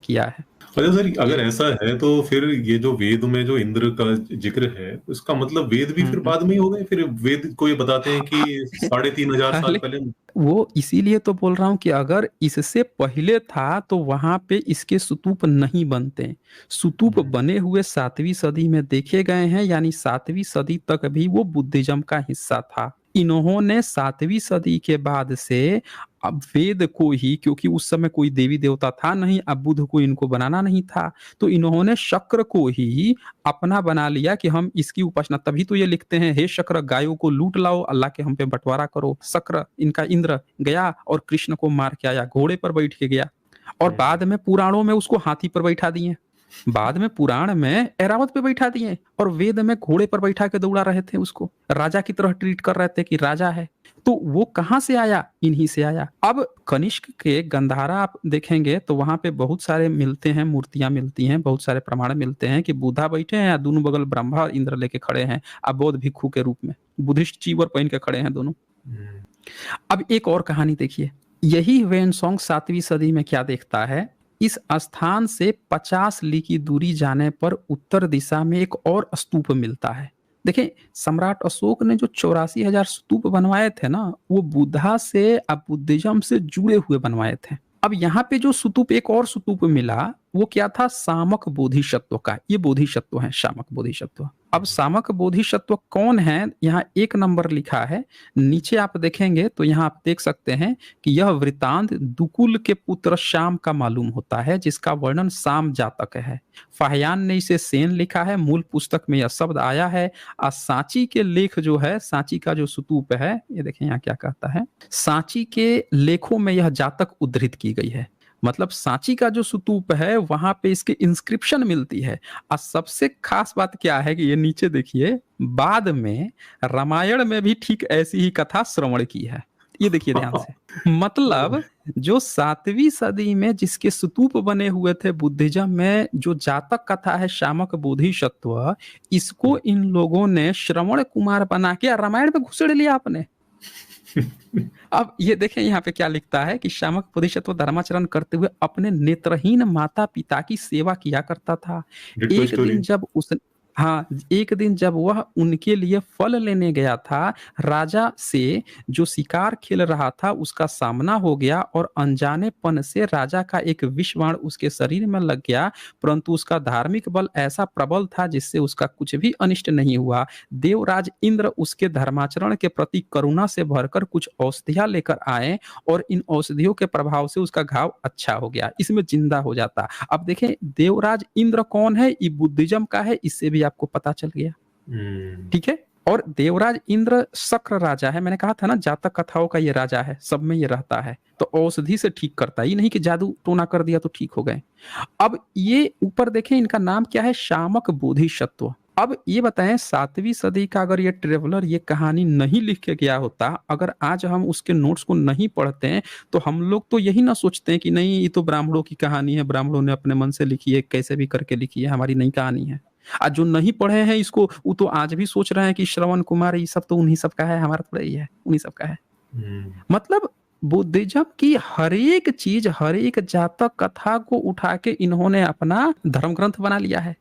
किया है। अच्छा सर, ये अगर ऐसा है तो फिर ये जो वेद में जो इंद्र का जिक्र है, इसका मतलब वेद भी फिर हम्म। बाद में ही हो गए? फिर वेद को ये बताते हैं कि हाँ, 3500 साल पहले पहले। वो इसीलिए तो बोल रहा हूँ कि अगर इससे पहले था तो वहां पे इसके स्तूप नहीं बनते। स्तूप हम्म, बने हुए 7वीं सदी में देखे गए हैं, यानी 7वीं सदी तक भी वो बुद्धिज्म का हिस्सा था। इन्होंने 7वीं सदी के बाद से अब वेद को ही, क्योंकि उस समय कोई देवी देवता था नहीं, अब बुद्ध को इनको बनाना नहीं था, तो इन्होंने शक्र को ही अपना बना लिया कि हम इसकी उपासना, तभी तो ये लिखते हैं, हे शक्र गायों को लूट लाओ, अल्लाह के हम पे बंटवारा करो। शक्र इनका इंद्र गया और कृष्ण को मार के आया, घोड़े पर बैठ के गया। और हम्म, बाद में पुराणों में उसको हाथी पर बैठा दिए, बाद में पुराण में ऐरावत पे बैठा दिए, और वेद में घोड़े पर बैठा के दौड़ा रहे थे, उसको राजा की तरह ट्रीट कर रहे थे कि राजा है। तो वो कहां से आया? इन्हीं से आया। अब कनिष्क के गंधारा आप देखेंगे तो वहां पे बहुत सारे मिलते हैं, मूर्तियां मिलती हैं, बहुत सारे प्रमाण मिलते हैं कि बुद्धा बैठे हैं या दोनों बगल ब्रह्मा और इंद्र लेके खड़े हैं, अब बौद्ध भिक्षु के रूप में बुद्धिस्ट चीवर पहन के खड़े हैं दोनों। हम्म, अब एक और कहानी देखिए, यही वेनसोंग 7वीं सदी में क्या देखता है, इस स्थान से 50 ली की दूरी जाने पर उत्तर दिशा में एक और स्तूप मिलता है। देखिए, सम्राट अशोक ने जो 84,000 स्तूप बनवाए थे ना, वो बुद्धा से अब बुद्धिज्म से जुड़े हुए बनवाए थे। अब यहाँ पे जो स्तूप, एक और स्तूप मिला, वो क्या था? शामक बोधिसत्व का। ये बोधिसत्व है, शामक बोधिसत्व। अब शामक बोधिसत्व कौन है? यहाँ 1 नंबर लिखा है, नीचे आप देखेंगे तो यहाँ आप देख सकते हैं कि यह वृतांत दुकुल के पुत्र श्याम का मालूम होता है, जिसका वर्णन शाम जातक है। फाहियान ने इसे सेन लिखा है, मूल पुस्तक में यह शब्द आया है। और सांची के लेख जो है, सांची का जो स्तूप है, ये देखें यहाँ क्या कहता है, सांची के लेखों में यह जातक उद्धृत की गई है। मतलब सांची का जो स्तूप है वहां पे इसकी इंस्क्रिप्शन मिलती है। और सबसे खास बात क्या है कि ये नीचे देखिए, बाद में रामायण में भी ठीक ऐसी ही कथा श्रवण की है। ये देखिए ध्यान से, मतलब जो 7वीं सदी में जिसके स्तूप बने हुए थे बुद्धिज्म में, जो जातक कथा है शामक बोधिसत्व, इसको इन लोगों ने श्रवण कुमार बना के रामायण में घुसेड़ लिया आपने। अब ये देखें यहाँ पे क्या लिखता है कि शामक बोधिसत्व धर्माचरण करते हुए अपने नेत्रहीन माता पिता की सेवा किया करता था। डिट्टो एक स्टोरी। दिन जब उस हाँ, एक दिन जब वह उनके लिए फल लेने गया था, राजा से जो शिकार खेल रहा था उसका सामना हो गया, और अनजानेपन से राजा का एक विष बाण उसके शरीर में लग गया, परंतु उसका धार्मिक बल ऐसा प्रबल था जिससे उसका कुछ भी अनिष्ट नहीं हुआ। देवराज इंद्र उसके धर्माचरण के प्रति करुणा से भरकर कुछ औषधियां लेकर आए, और इन औषधियों के प्रभाव से उसका घाव अच्छा हो गया, इसमें जिंदा हो जाता। अब देखें, देवराज इंद्र कौन है? ये बुद्धिज्म का है, इससे भी आपको पता चल गया। हम्म, ठीक है। और देवराज इंद्र शक्र राजा है, मैंने कहा था ना जातक कथाओं का ये राजा है, सब में ये रहता है, तो औषधि से ठीक करता है, ये नहीं कि जादू टोना कर दिया तो ठीक हो गए। अब ये ऊपर देखें, इनका नाम क्या है? शामक बोधिसत्व। अब ये बताएं, 7वीं सदी का अगर ये ट्रेवलर ये कहानी नहीं लिख के गया होता, अगर आज हम उसके नोट्स को नहीं पढ़ते हैं, तो हम लोग तो यही ना सोचते हैं कि नहीं, ये तो ब्राह्मणों की कहानी है, ब्राह्मणों ने अपने मन से लिखी है, कैसे भी करके लिखी है, हमारी नई कहानी है। आज जो नहीं पढ़े हैं इसको, वो तो आज भी सोच रहे हैं कि श्रवण कुमार ये सब तो उन्हीं सब का है, हमारा थोड़ा ही है, उन्हीं सब का है। हम्म, मतलब बुद्धिज्म की हर एक चीज, हर एक जातक कथा को उठा के इन्होंने अपना धर्म ग्रंथ बना लिया है।